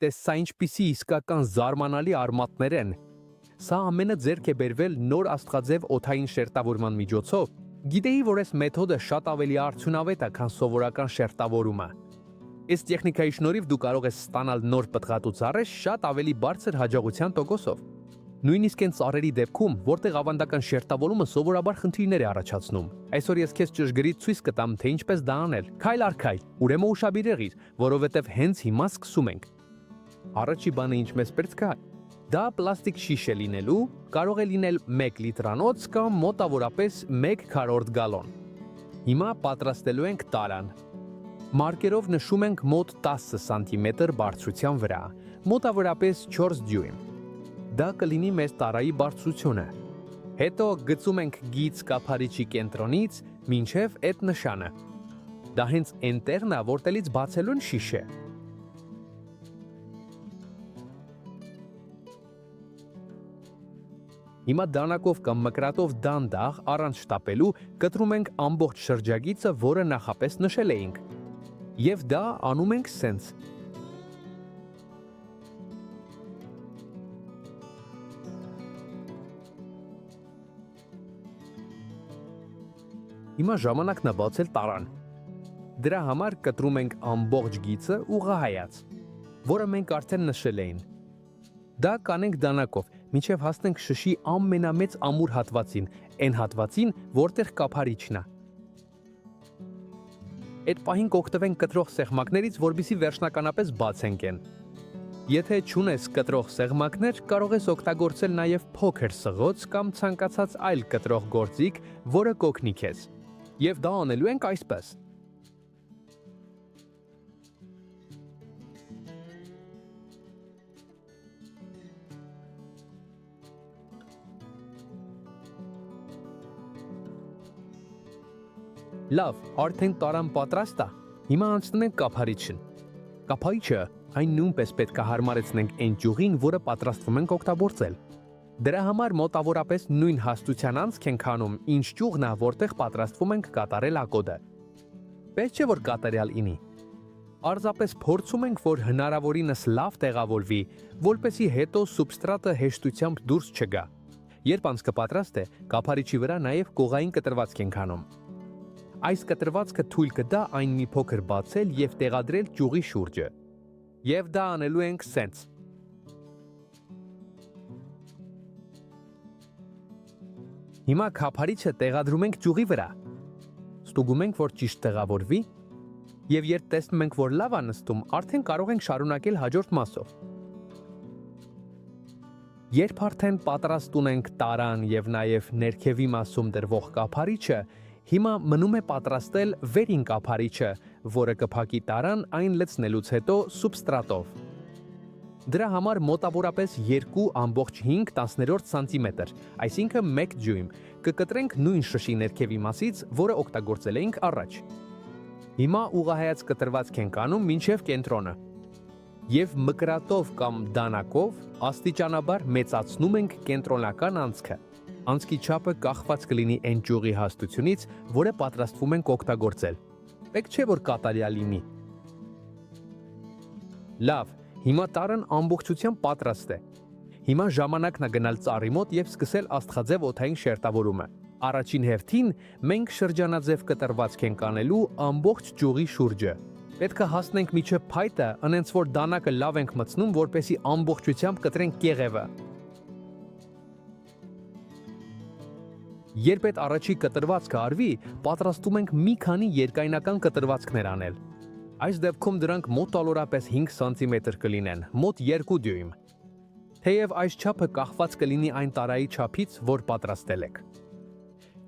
Տես սա ինչպիսի իսկական զարմանալի արմատներ են։ Սա ամենը ձեռք է բերվել նոր աստղաձև օդային շերտավորման միջոցով։ Գիտեի, որ այս մեթոդը շատ ավելի արդյունավետ է, քան սովորական շերտավորումը։ Այս տեխնիկայի շնորհիվ դու կարող ես ստանալ նոր պտղատու ծառեր շատ ավելի բարձր հաջողության տոկոսով։ Նույնիսկ այն ծառերի դեպքում, որտեղ ավանդական շերտավորումը սովորաբար խնդիրներ է առաջացնում։ Այսօր ես քեզ ճշգրիտ ցույց կտամ, թե ինչպես դա անել։ Քայլ առ քայլ, ուրեմն ուշադիր եղիր, որովհետև հենց հիմա սկսում ենք։ Առաջի բանը ինչ մեզ պետք է։ Դա պլաստիկ շիշ է լինելու, կարող է լինել 1 լիտրանոց կամ մոտավորապես 1/4 գալոն։ Հիմա պատրաստելու ենք տարան։ Մարկերով նշում ենք մոտ 10 սանտիմետր բարձրության վրա, մոտավորապես 4 դյույմ։ Դա կլինի մեր տարայի բարձրությունը։ Հետո գծում ենք գիծ կափարիչի կենտրոնից մինչև այդ նշանը։ Դա հենց այնտեղն է, որտեղից բացելու են շիշը։ Հիմա դանակով կամ մկրատով դանդաղ առանց շտապելու կտրում ենք ամբողջ շրջագիծը, որը նախապես նշել էինք։ Եվ դա անում ենք սենց։ Հիմա ժամանակն է բացել տարան։ Դրա համար կտրում ենք ամբողջ գիծը ուղղահայաց, որը մենք արդեն նշել էինք։ Դա կանենք դանակով, մինչև հասնենք շշի ամենամեծ ամուր հատվածին, այն հատվածին, որտեղ կափարիչն է։ Այդ պահին կօգտվենք կտրող սեղմակներից, որպեսզի վերջնականապես բացենք այն։ Եթե չունես կտրող սեղմակներ, կարող ես օգտագործել նաև փոքր սղոց կամ ցանկացած այլ կտրող գործիք, որը կօգնի քեզ։ Եվ դա անելու ենք այսպես։ Լավ, արդեն տարան պատրաստ է։ Հիմա անցնենք կափարիչին։ Կափարիչը այն նույնպես պետք է հարմարեցնենք այն ճյուղին, որը պատրաստվում ենք օգտագործել։ Դրա համար մոտավորապես նույն հաստության անցք ենք անում, ինչ ճյուղն է, որտեղ պատրաստվում ենք կատարել ակոդը։ Պետք չէ որ կատարյալ լինի։ Պարզապես փորձում ենք, որ հնարավորինս լավ տեղավորվի, որպեսզի հետո սուբստրատը հեշտությամբ դուրս չգա։ Երբ անցքը պատրաստ է, կափարիչի վրա նաև կողային կտրվածք ենք անում։ Այս կտրվածքը թույլ կտա այն մի փոքր բացել և տեղադրել ճյուղի շուրջը։ Եվ դա անելու ենք սենց։ Հիմա կափարիչը տեղադրում ենք ճյուղի վրա։ Ստուգում ենք, որ ճիշտ տեղավորվի, և երբ տեսնում ենք, որ լավ է նստում, արդեն կարող ենք շարունակել հաջորդ մասով։ Երբ արդեն պատրաստ ունենք տարան և նաև ներքևի մասում դրվող կափարիչը, հիմա մնում է պատրաստել վերին կափարիչը, որը կփակի տարան այն լցնելուց հետո սուբստրատով։ Դրա համար մոտավորապես 2,5 սանտիմետր, այսինքն 1 դյույմ, կկտրենք նույն շշի ներքևի մասից, որը օգտագործել էինք առաջ։ Հիմա ուղղահայաց կտրվածք ենք անում մինչև կենտրոնը։ Եվ մկրատով կամ դանակով աստիճանաբար մեծացնում ենք կենտրոնական անցքը։ Անցքի չափը կախված կլինի այն ճյուղի հաստությունից, որը պատրաստվում ենք օգտագործել։ Պետք չէ որ կատարյալ լինի։ Լավ, հիմա տարան ամբողջությամբ պատրաստ է։ Հիմա ժամանակն է գնալ ծառի մոտ և սկսել աստղաձև օդային շերտավորումը։ Առաջին հերթին մենք շրջանաձև կտրվածք ենք անելու ամբողջ ճյուղի շուրջը։ Պետք է հասնենք մինչև փայտը, այնց որ դանակը լավ ենք մտցնում, որպեսզի ամբողջությամբ կտրենք կեղևը։ Երբ այդ առաջի կտրվածքը արվի, պատրաստում ենք մի քանի երկայնական կտրվածքներ անել։ Այս դեպքում դրանք մոտավորապես 5 սանտիմետր կլինեն, մոտ 2 դյույմ։ Թեև այս չափը կախված կլինի այն տարայի չափից, որ պատրաստել եք։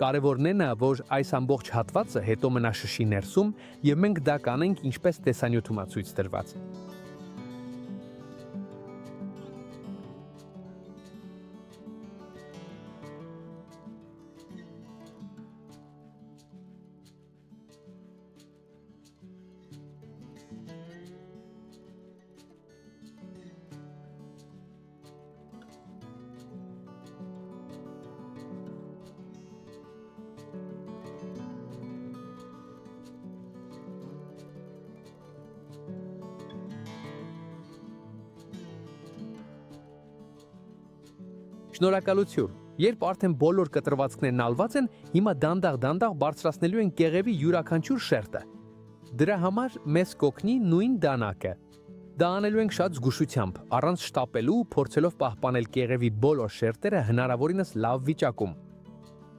Կարևորն այն է, որ այս ամբողջ հատվածը հետո մնա շշի ներսում, և մենք դա կանենք ինչպես տեսանյութում է ցույց տրված։ Շնորհակալություն։ Երբ արդեն բոլոր կտրվածքներն ալված են, հիմա դանդաղ բարձրացնելու են կեղևի յուրաքանչյուր շերտը։ Դրա համար մեզ կօգնի նույն դանակը։ Դա անելու ենք շատ զգուշությամբ, առանց շտապելու, փորձելով պահպանել կեղևի բոլոր շերտերը հնարավորինս լավ վիճակում։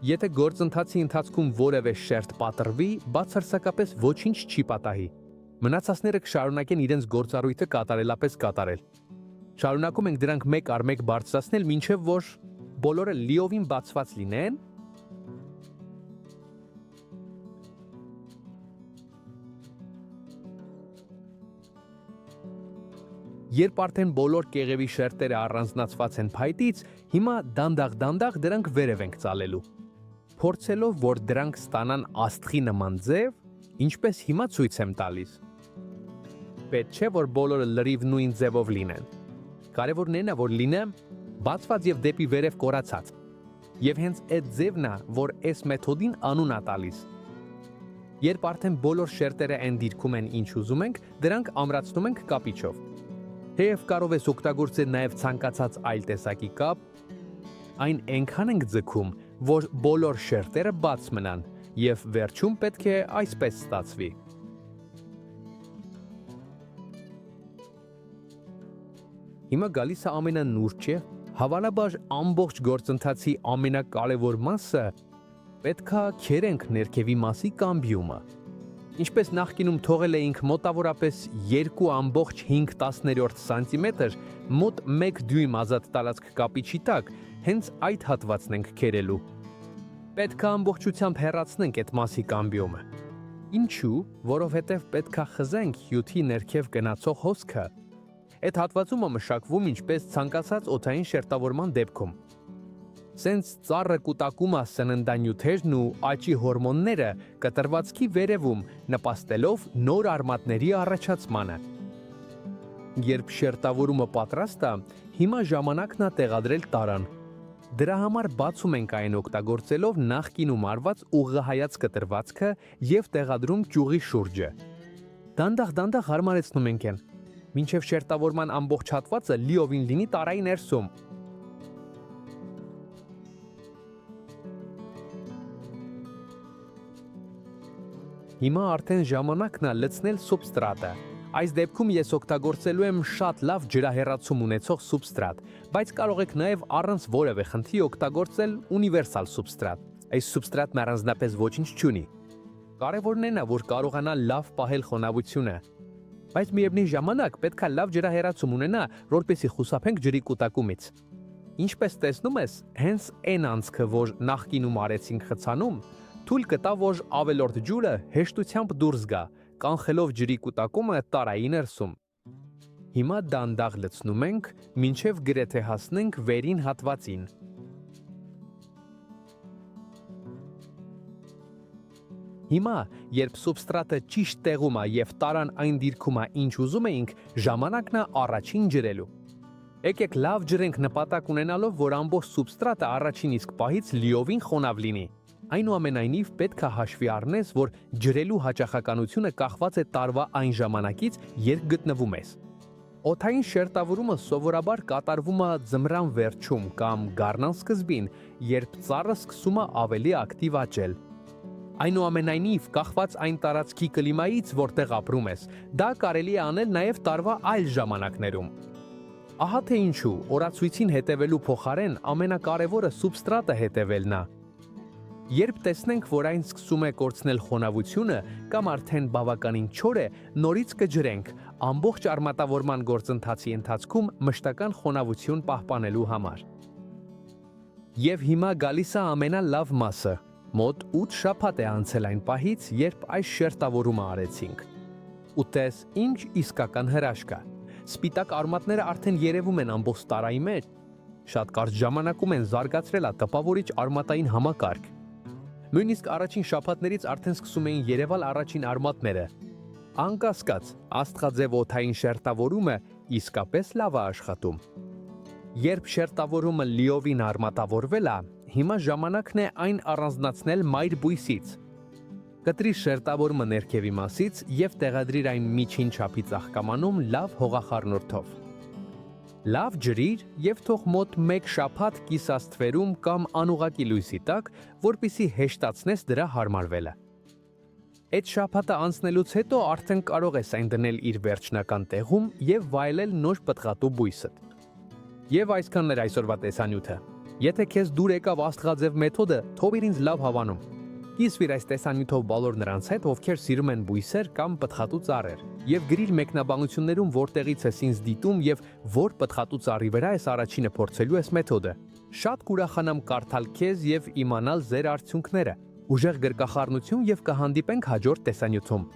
Եթե գործընթացի ընթացքում որևէ շերտ պատռվի, բացարձակապես ոչինչ չի պատահի։ Մնացածները կշարունակեն իրենց գործառույթը կատարելապես կատարել։ Շարունակում ենք դրանք մեկ առ մեկ բարձրացնել, մինչև որ բոլորը լիովին բացված լինեն։ Երբ արդեն բոլոր կեղևի շերտերը առանձնացված են փայտից, հիմա դանդաղ դրանք վերև ենք ծալելու։ Փորձելով, որ դրանք ստանան աստղի նման ձև, ինչպես հիմա ցույց եմ տալիս։ Պետք չէ, որ բոլորը լրիվ նույն ձևով լինեն։ Կարևորն այն է, որ լինե բացված եւ դեպի վերև կորացած։ Եվ հենց այդ ձևն է, որ այս մեթոդին անուն է տալիս։ Երբ արդեն բոլոր շերտերը այն դիրքում են, ինչ ուզում ենք, դրանք ամրացնում ենք կապիչով։ Թեև կարող ես օգտագործել նաև ցանկացած այլ տեսակի կապ, այն այնքան ենք ձգում, որ բոլոր շերտերը բաց մնան, եւ վերջում պետք է այսպես ստացվի։ Հիմա գալիս է ամենանուրջը, հավանաբար ամբողջ գործընթացի ամենակարևոր մասը, պետք է քերենք ներքևի մասի կամբիումը։ Ինչպես նախկինում թողել էինք մոտավորապես 2.5 սանտիմետր մոտ 1 դյույմ ազատ տարածք կապիչի տակ, հենց այդ հատվածն ենք քերելու։ Պետք է ամբողջությամբ հեռացնենք այդ մասի կամբիումը։ Ինչու? Որովհետև պետք է խզենք հյութի ներքև գնացող հոսքը։ Այդ հատվածումը մշակվում ինչպես ցանկացած օդային շերտավորման դեպքում։ Սենց ծառը կուտակում է սննդանյութերն ու աճի հորմոնները կտրվածքի վերևում, նպաստելով նոր արմատների առաջացմանը։ Երբ շերտավորումը պատրաստ է, հիմա ժամանակն է տեղադրել տարան։ Դրա համար բացում ենք այն օգտագործելով նախկինում արված ուղղահայաց կտրվածքը եւ տեղադրում ճյուղի շուրջը։ Դանդաղ հարմարեցնում ենք այն, մինչև շերտավորման ամբողջ հատվածը լիովին լինի տարայի ներսում։ Հիմա արդեն ժամանակն է լցնել սուբստրատը։ Այս դեպքում ես օգտագործելու եմ շատ լավ ջրահեռացում ունեցող սուբստրատ, բայց կարող եք նաև առանց որևէ խնդրի օգտագործել ունիվերսալ սուբստրատ։ Այս սուբստրատն առանձնապես ոչինչ չունի։ Կարևորն այն է, որ կարողանա լավ պահել խոնավությունը, բայց միևնույն ժամանակ պետք է լավ ջրահեռացում ունենա, որպեսզի խուսափենք ջրի կուտակումից։ Ինչպես տեսնում ես, հենց այն անցքը, որ նախկինում արեցինք խցանում, թույլ կտա, որ ավելորդ ջուրը հեշտությամբ դուրս գա, կանխելով ջրի կուտակումը տարայի ներսում։ Հիմա դանդաղ լցնում ենք, մինչև գրեթե հասնենք վերին հատվածին։ Հիմա, երբ սուբստրատը ճիշտ տեղում է եւ տարան այն դիրքում է, ինչ ուզում էինք, ժամանակն է առաջին ջրելու։ Եկեք լավ ջրենք նպատակ ունենալով, որ ամբողջ սուբստրատը առաջին իսկ պահից լիովին խոնավ լինի։ Այնուամենայնիվ պետք է հաշվի առնես, որ ջրելու հաճախականությունը կախված է տարվա այն ժամանակից, երբ գտնվում ես։ Օդային շերտավորումը սովորաբար կատարվում է ձմռան վերջում կամ գարնան սկզբին, երբ ծառը սկսում է ավելի ակտիվ աճել։ Այնուամենայնիվ, կախված այն տարածքի կլիմայից, որտեղ ապրում ես, դա կարելի է անել նաև տարվա այլ ժամանակներում։ Ահա թե ինչու օրացույցին հետևելու փոխարեն ամենակարևորը սուբստրատը հետևելն է։ Երբ տեսնենք, որ այն սկսում է կորցնել խոնավությունը կամ արդեն բավականին չոր է, նորից կջրենք ամբողջ արմատավորման գործընթացի ընթացքում մշտական խոնավություն պահպանելու համար։ Եվ հիմա գալիս է ամենալավ մասը։ Մոտ 8 շաբաթ է անցել այն պահից, երբ այս շերտավորումը արեցինք։ Ու տես ինչ իսկական հրաշք է։ Սպիտակ արմատները արդեն երևում են ամբողջ տարայի մեջ։ Շատ կարճ ժամանակում են զարգացրել է տպավորիչ արմատային համակարգ։ Նույնիսկ առաջին շաբաթներից արդեն սկսում էին երևալ առաջին արմատները։ Անկասկած, աստղաձև օդային շերտավորումը իսկապես լավ է աշխատում։ Երբ շերտավորումը լիովին արմատավորվել է, հիմա ժամանակն է այն առանձնացնել մայր բույսից։ Կտրի շերտավորումը ներքևի մասից եւ տեղադրիր այն միջին չափի ծաղկամանում լավ հողախառնուրդով։ Լավ ջրիր եւ թող մոտ 1 շաբաթ կիսաստվերում կամ անուղակի լույսի տակ, որպիսի հեշտացնես դրա հարմարվելը։ Այդ շաբաթը անցնելուց հետո արդեն կարող ես այն դնել իր վերջնական տեղում եւ վայելել նոր պտղատու բույսդ։ Եվ այսքանն էր այսօրվա տեսանյութը։ Եթե քեզ դուր եկավ աստղաձև մեթոդը, թող ինձ լավ հավանում։ Կիսվիր այս տեսանյութով բոլոր նրանց հետ, ովքեր սիրում են բույսեր կամ պտղատու ծառեր, եւ գրիր մեկնաբանություններում որտեղից ես ինձ դիտում եւ որ պտղատու ծառի վրա ես առաջինը փորձելու ես մեթոդը։ Շատ կուրախանամ կարդալ քեզ եւ իմանալ ձեր արդյունքները։ Ուժեղ գրկախառնություն եւ կհանդիպենք հաջորդ տեսանյութում։